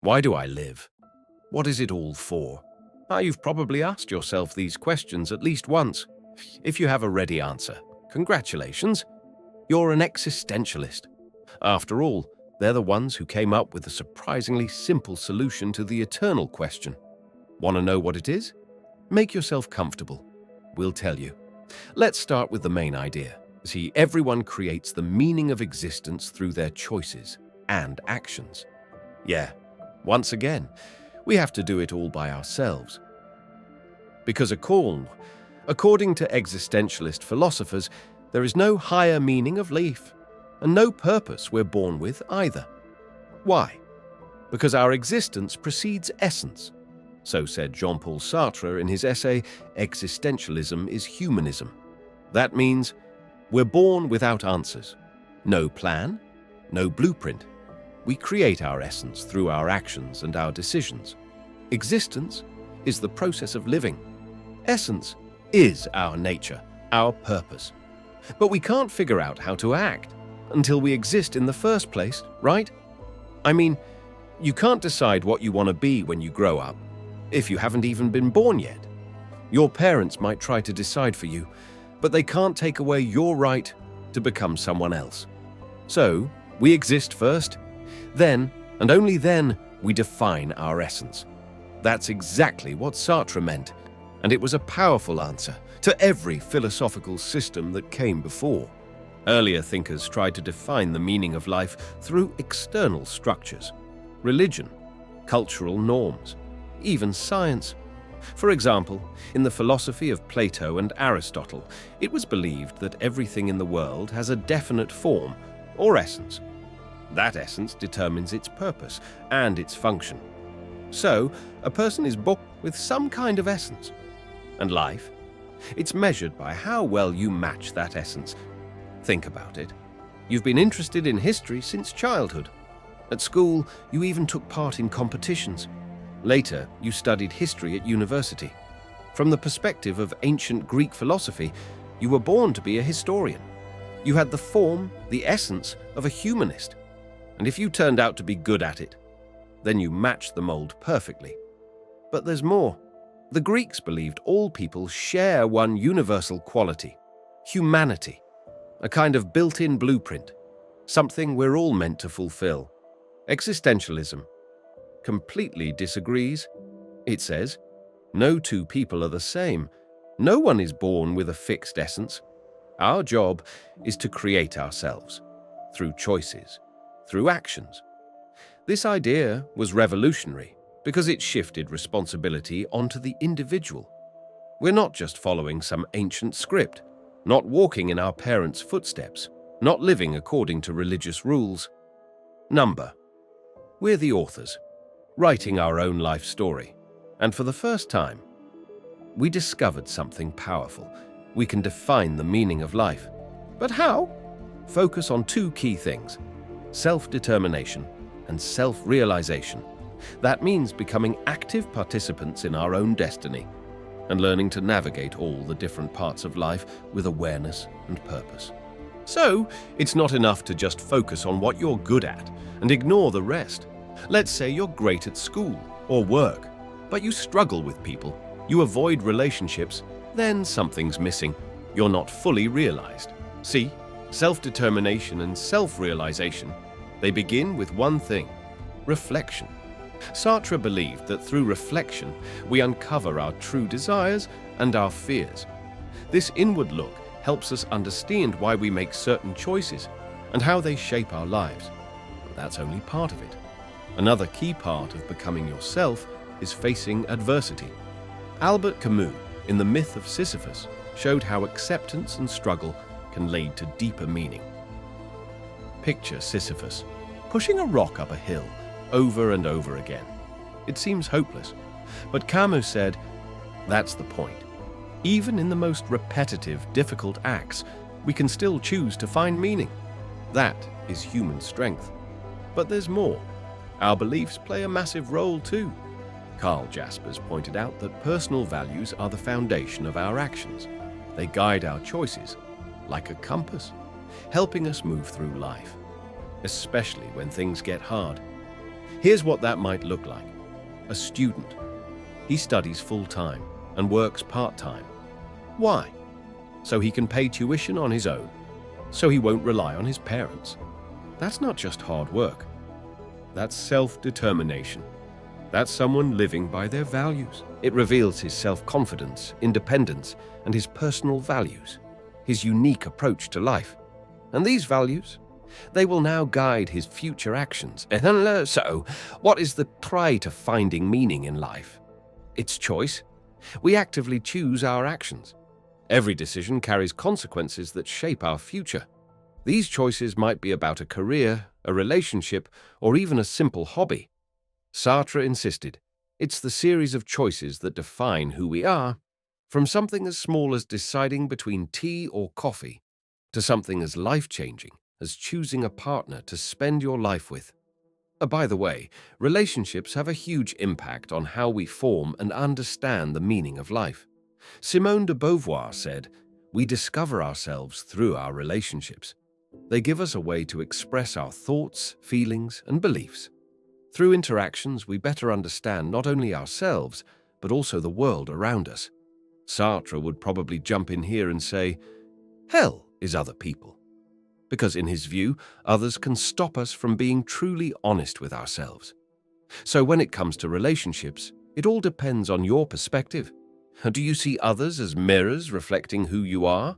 Why do I live? What is it all for? Now, you've probably asked yourself these questions at least once. If you have a ready answer, congratulations. You're an existentialist. After all, they're the ones who came up with a surprisingly simple solution to the eternal question. Want to know what it is? Make yourself comfortable. We'll tell you. Let's start with the main idea. See, everyone creates the meaning of existence through their choices and actions. Yeah, once again, we have to do it all by ourselves. Because according to existentialist philosophers, there is no higher meaning of life, and no purpose we're born with either. Why? Because our existence precedes essence. So said Jean-Paul Sartre in his essay, Existentialism is Humanism. That means we're born without answers. No plan, no blueprint. We create our essence through our actions and our decisions. Existence is the process of living. Essence is our nature, our purpose. But we can't figure out how to act until we exist in the first place, right? I mean, you can't decide what you want to be when you grow up, if you haven't even been born yet. Your parents might try to decide for you, but they can't take away your right to become someone else. So, we exist first, then, and only then, we define our essence. That's exactly what Sartre meant, and it was a powerful answer to every philosophical system that came before. Earlier thinkers tried to define the meaning of life through external structures, religion, cultural norms, even science. For example, in the philosophy of Plato and Aristotle, it was believed that everything in the world has a definite form or essence. That essence determines its purpose and its function. So, a person is born with some kind of essence. And life? It's measured by how well you match that essence. Think about it. You've been interested in history since childhood. At school, you even took part in competitions. Later, you studied history at university. From the perspective of ancient Greek philosophy, you were born to be a historian. You had the form, the essence of a humanist. And if you turned out to be good at it, then you matched the mold perfectly. But there's more. The Greeks believed all people share one universal quality, humanity, a kind of built-in blueprint, something we're all meant to fulfill. Existentialism completely disagrees. It says, no two people are the same. No one is born with a fixed essence. Our job is to create ourselves, through choices, through actions. This idea was revolutionary because it shifted responsibility onto the individual. We're not just following some ancient script, not walking in our parents' footsteps, not living according to religious rules. We're the authors, writing our own life story. And for the first time, we discovered something powerful. We can define the meaning of life. But how? Focus on two key things: self-determination and self-realization. That means becoming active participants in our own destiny and learning to navigate all the different parts of life with awareness and purpose. So, it's not enough to just focus on what you're good at and ignore the rest. Let's say you're great at school or work, but you struggle with people, you avoid relationships, then something's missing. You're not fully realized. See, self-determination and self-realization, they begin with one thing: reflection. Sartre believed that through reflection, we uncover our true desires and our fears. This inward look helps us understand why we make certain choices and how they shape our lives. But that's only part of it. Another key part of becoming yourself is facing adversity. Albert Camus, in The Myth of Sisyphus, showed how acceptance and struggle can lead to deeper meaning. Picture Sisyphus pushing a rock up a hill over and over again. It seems hopeless, but Camus said, that's the point. Even in the most repetitive, difficult acts, we can still choose to find meaning. That is human strength. But there's more. Our beliefs play a massive role too. Carl Jaspers pointed out that personal values are the foundation of our actions. They guide our choices, like a compass, helping us move through life, especially when things get hard. Here's what that might look like. A student. He studies full-time and works part-time. Why? So he can pay tuition on his own, so he won't rely on his parents. That's not just hard work. That's self-determination. That's someone living by their values. It reveals his self-confidence, independence, and his personal values, his unique approach to life. And these values, they will now guide his future actions. And so, what is the try to finding meaning in life? It's choice. We actively choose our actions. Every decision carries consequences that shape our future. These choices might be about a career, a relationship, or even a simple hobby. Sartre insisted, it's the series of choices that define who we are, from something as small as deciding between tea or coffee, to something as life-changing as choosing a partner to spend your life with. By the way, relationships have a huge impact on how we form and understand the meaning of life. Simone de Beauvoir said, "We discover ourselves through our relationships. They give us a way to express our thoughts, feelings, and beliefs. Through interactions, we better understand not only ourselves, but also the world around us." Sartre would probably jump in here and say, hell is other people. Because in his view, others can stop us from being truly honest with ourselves. So when it comes to relationships, it all depends on your perspective. Do you see others as mirrors reflecting who you are?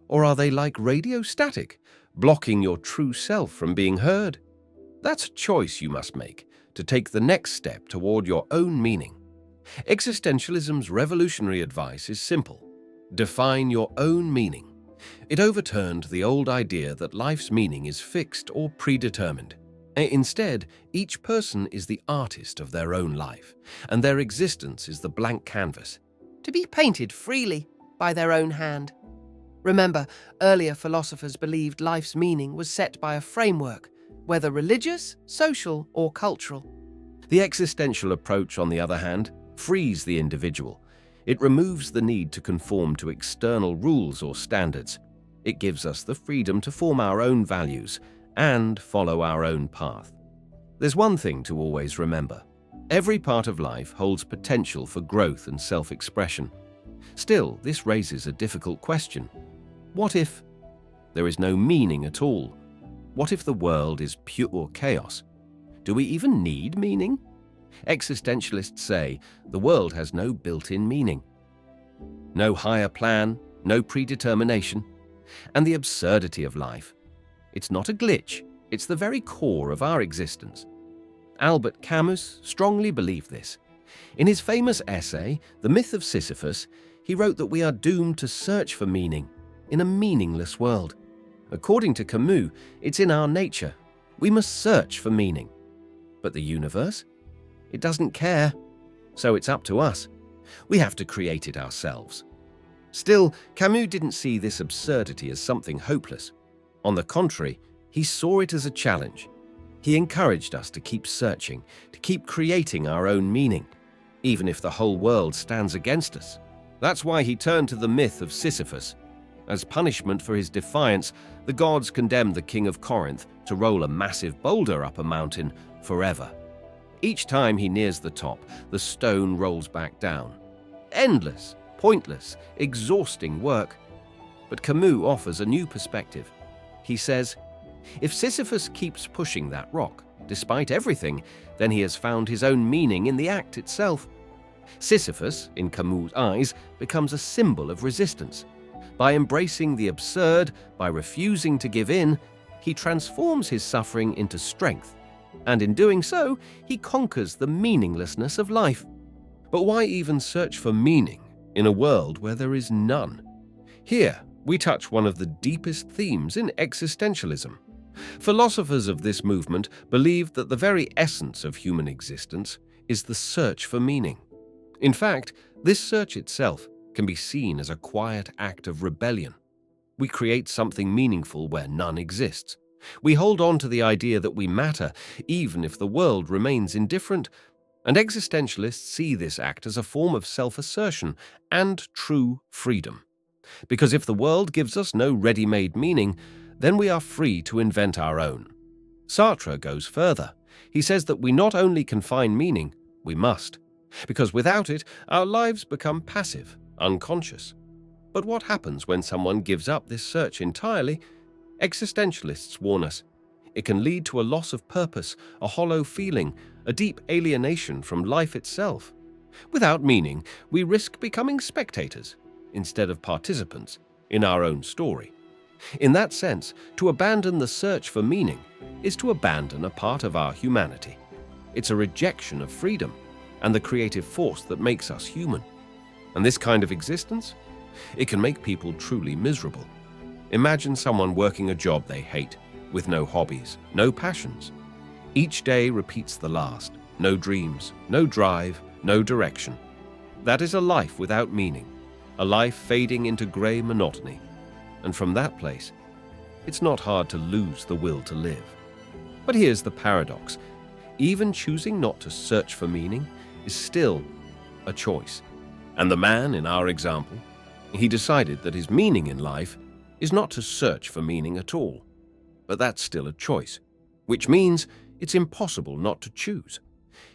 Or are they like radio static, blocking your true self from being heard? That's a choice you must make to take the next step toward your own meaning. Existentialism's revolutionary advice is simple. Define your own meaning. It overturned the old idea that life's meaning is fixed or predetermined. Instead, each person is the artist of their own life, and their existence is the blank canvas, to be painted freely by their own hand. Remember, earlier philosophers believed life's meaning was set by a framework, whether religious, social, or cultural. The existential approach, on the other hand, frees the individual. It removes the need to conform to external rules or standards. It gives us the freedom to form our own values and follow our own path. There's one thing to always remember. Every part of life holds potential for growth and self-expression. Still, this raises a difficult question. What if there is no meaning at all? What if the world is pure chaos? Do we even need meaning? Existentialists say the world has no built-in meaning. No higher plan, no predetermination, and the absurdity of life. It's not a glitch, it's the very core of our existence. Albert Camus strongly believed this. In his famous essay, The Myth of Sisyphus, he wrote that we are doomed to search for meaning in a meaningless world. According to Camus, it's in our nature. We must search for meaning. But the universe? It doesn't care. So it's up to us. We have to create it ourselves. Still, Camus didn't see this absurdity as something hopeless. On the contrary, he saw it as a challenge. He encouraged us to keep searching, to keep creating our own meaning, even if the whole world stands against us. That's why he turned to the myth of Sisyphus. As punishment for his defiance, the gods condemned the king of Corinth to roll a massive boulder up a mountain forever. Each time he nears the top, the stone rolls back down. Endless, pointless, exhausting work. But Camus offers a new perspective. He says, if Sisyphus keeps pushing that rock, despite everything, then he has found his own meaning in the act itself. Sisyphus, in Camus' eyes, becomes a symbol of resistance. By embracing the absurd, by refusing to give in, he transforms his suffering into strength. And in doing so, he conquers the meaninglessness of life. But why even search for meaning in a world where there is none? Here, we touch one of the deepest themes in existentialism. Philosophers of this movement believed that the very essence of human existence is the search for meaning. In fact, this search itself can be seen as a quiet act of rebellion. We create something meaningful where none exists. We hold on to the idea that we matter, even if the world remains indifferent, and existentialists see this act as a form of self-assertion and true freedom. Because if the world gives us no ready-made meaning, then we are free to invent our own. Sartre goes further. He says that we not only can find meaning, we must, because without it, our lives become passive, unconscious. But what happens when someone gives up this search entirely? Existentialists warn us. It can lead to a loss of purpose, a hollow feeling, a deep alienation from life itself. Without meaning, we risk becoming spectators, instead of participants, in our own story. In that sense, to abandon the search for meaning is to abandon a part of our humanity. It's a rejection of freedom and the creative force that makes us human. And this kind of existence? It can make people truly miserable. Imagine someone working a job they hate, with no hobbies, no passions. Each day repeats the last, no dreams, no drive, no direction. That is a life without meaning, a life fading into grey monotony. And from that place, it's not hard to lose the will to live. But here's the paradox. Even choosing not to search for meaning is still a choice. And the man in our example, he decided that his meaning in life is not to search for meaning at all. But that's still a choice, which means it's impossible not to choose.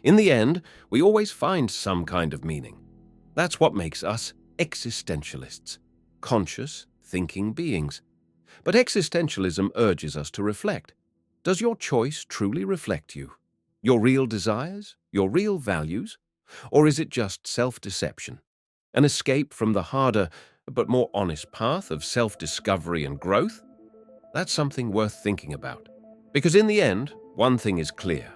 In the end, we always find some kind of meaning. That's what makes us existentialists, conscious, thinking beings. But existentialism urges us to reflect. Does your choice truly reflect you? Your real desires? Your real values? Or is it just self-deception? An escape from the harder but more honest path of self-discovery and growth? That's something worth thinking about. Because in the end, one thing is clear.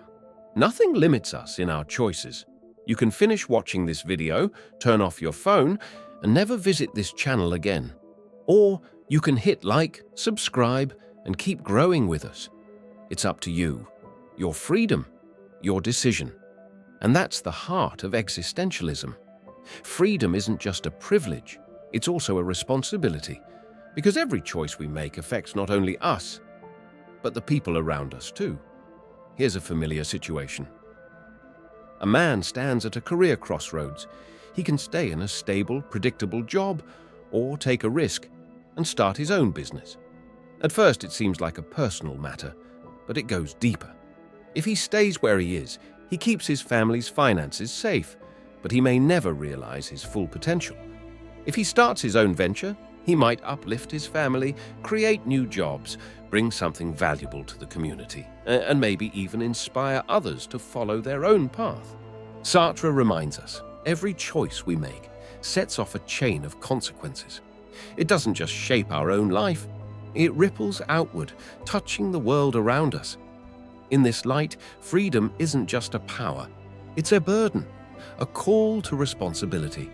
Nothing limits us in our choices. You can finish watching this video, turn off your phone, and never visit this channel again. Or you can hit like, subscribe, and keep growing with us. It's up to you. Your freedom, your decision. And that's the heart of existentialism. Freedom isn't just a privilege, it's also a responsibility. Because every choice we make affects not only us, but the people around us too. Here's a familiar situation. A man stands at a career crossroads. He can stay in a stable, predictable job, or take a risk and start his own business. At first it seems like a personal matter, but it goes deeper. If he stays where he is, he keeps his family's finances safe, but he may never realize his full potential. If he starts his own venture, he might uplift his family, create new jobs, bring something valuable to the community, and maybe even inspire others to follow their own path. Sartre reminds us, every choice we make sets off a chain of consequences. It doesn't just shape our own life, it ripples outward, touching the world around us. In this light, freedom isn't just a power, it's a burden, a call to responsibility.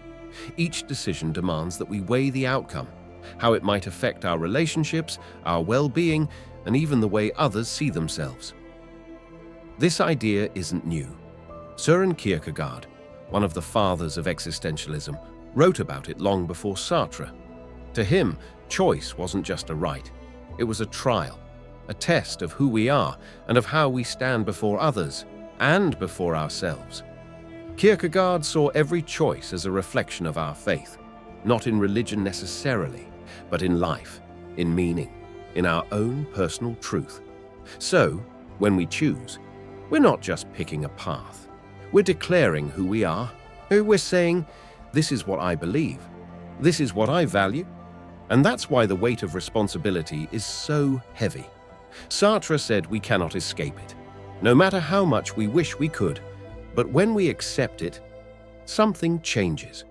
Each decision demands that we weigh the outcome, how it might affect our relationships, our well-being, and even the way others see themselves. This idea isn't new. Søren Kierkegaard, one of the fathers of existentialism, wrote about it long before Sartre. To him, choice wasn't just a right. It was a trial, a test of who we are and of how we stand before others and before ourselves. Kierkegaard saw every choice as a reflection of our faith, not in religion necessarily, but in life, in meaning, in our own personal truth. So, when we choose, we're not just picking a path. We're declaring who we are. We're saying, this is what I believe, this is what I value, and that's why the weight of responsibility is so heavy. Sartre said we cannot escape it, no matter how much we wish we could. But when we accept it, something changes.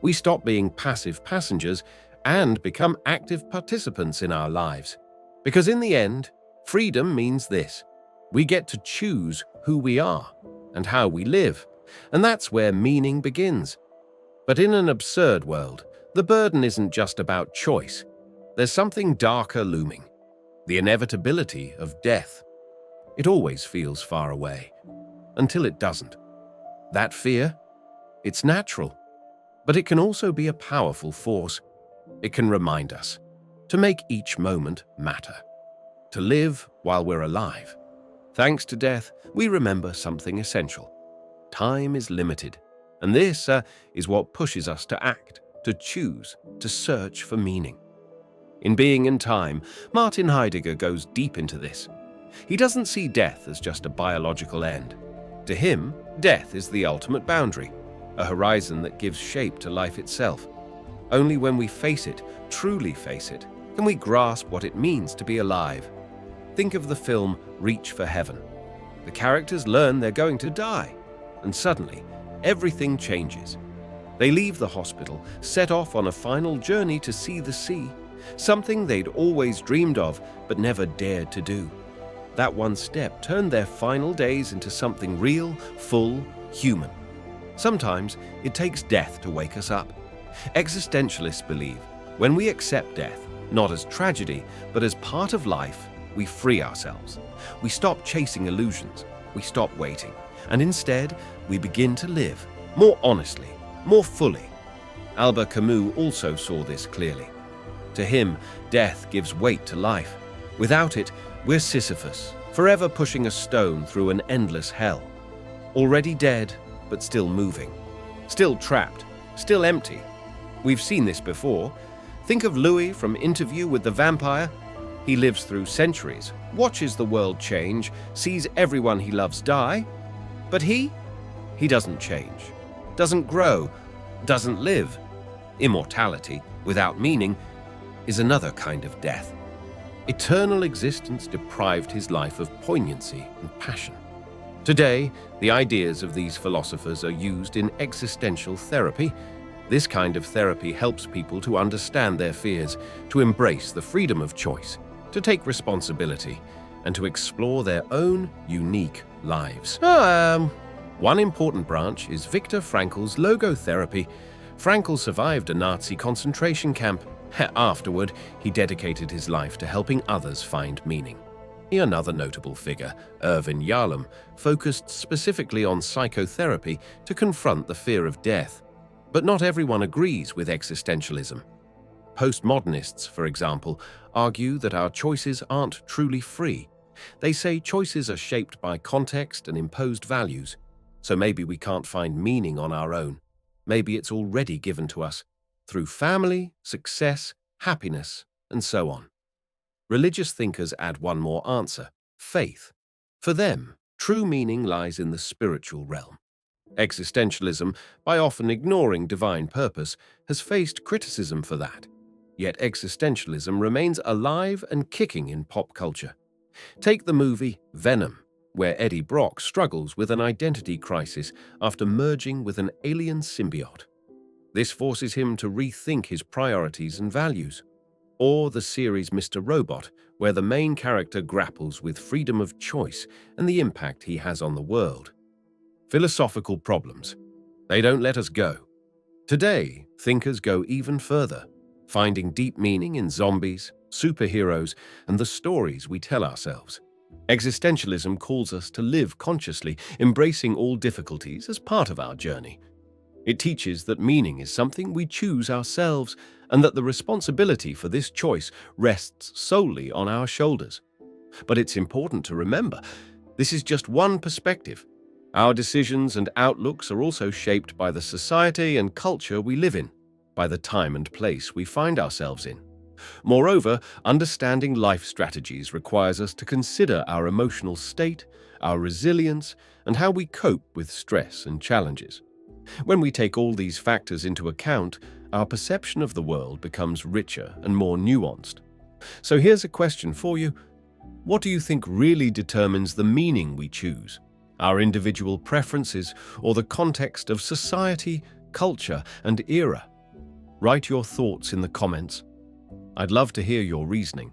We stop being passive passengers and become active participants in our lives. Because in the end, freedom means this. We get to choose who we are and how we live, and that's where meaning begins. But in an absurd world, the burden isn't just about choice. There's something darker looming, the inevitability of death. It always feels far away, until it doesn't. That fear, it's natural, but it can also be a powerful force. It can remind us to make each moment matter, to live while we're alive. Thanks to death, we remember something essential. Time is limited, and this is what pushes us to act, to choose, to search for meaning. In Being in Time, Martin Heidegger goes deep into this. He doesn't see death as just a biological end. To him, death is the ultimate boundary, a horizon that gives shape to life itself. Only when we face it, truly face it, can we grasp what it means to be alive. Think of the film Reach for Heaven. The characters learn they're going to die, and suddenly, everything changes. They leave the hospital, set off on a final journey to see the sea, something they'd always dreamed of but never dared to do. That one step turned their final days into something real, full, human. Sometimes it takes death to wake us up. Existentialists believe when we accept death, not as tragedy, but as part of life, we free ourselves. We stop chasing illusions, we stop waiting, and instead we begin to live more honestly, more fully. Albert Camus also saw this clearly. To him, death gives weight to life. Without it, we're Sisyphus, forever pushing a stone through an endless hell. Already dead, but still moving. Still trapped, still empty. We've seen this before. Think of Louis from Interview with the Vampire. He lives through centuries, watches the world change, sees everyone he loves die. But he doesn't change, doesn't grow, doesn't live. Immortality, without meaning, is another kind of death. Eternal existence deprived his life of poignancy and passion. Today, the ideas of these philosophers are used in existential therapy. This kind of therapy helps people to understand their fears, to embrace the freedom of choice, to take responsibility, and to explore their own unique lives. One important branch is Viktor Frankl's logotherapy. Frankl survived a Nazi concentration camp. Afterward, he dedicated his life to helping others find meaning. Another notable figure, Irvin Yalom, focused specifically on psychotherapy to confront the fear of death. But not everyone agrees with existentialism. Postmodernists, for example, argue that our choices aren't truly free. They say choices are shaped by context and imposed values. So maybe we can't find meaning on our own. Maybe it's already given to us through family, success, happiness, and so on. Religious thinkers add one more answer: faith. For them, true meaning lies in the spiritual realm. Existentialism, by often ignoring divine purpose, has faced criticism for that. Yet existentialism remains alive and kicking in pop culture. Take the movie Venom, where Eddie Brock struggles with an identity crisis after merging with an alien symbiote. This forces him to rethink his priorities and values. Or the series Mr. Robot, where the main character grapples with freedom of choice and the impact he has on the world. Philosophical problems. They don't let us go. Today, thinkers go even further, finding deep meaning in zombies, superheroes, and the stories we tell ourselves. Existentialism calls us to live consciously, embracing all difficulties as part of our journey. It teaches that meaning is something we choose ourselves, and that the responsibility for this choice rests solely on our shoulders. But it's important to remember, this is just one perspective. Our decisions and outlooks are also shaped by the society and culture we live in, by the time and place we find ourselves in. Moreover, understanding life strategies requires us to consider our emotional state, our resilience, and how we cope with stress and challenges. When we take all these factors into account, our perception of the world becomes richer and more nuanced. So here's a question for you. What do you think really determines the meaning we choose? Our individual preferences or the context of society, culture, and era? Write your thoughts in the comments. I'd love to hear your reasoning.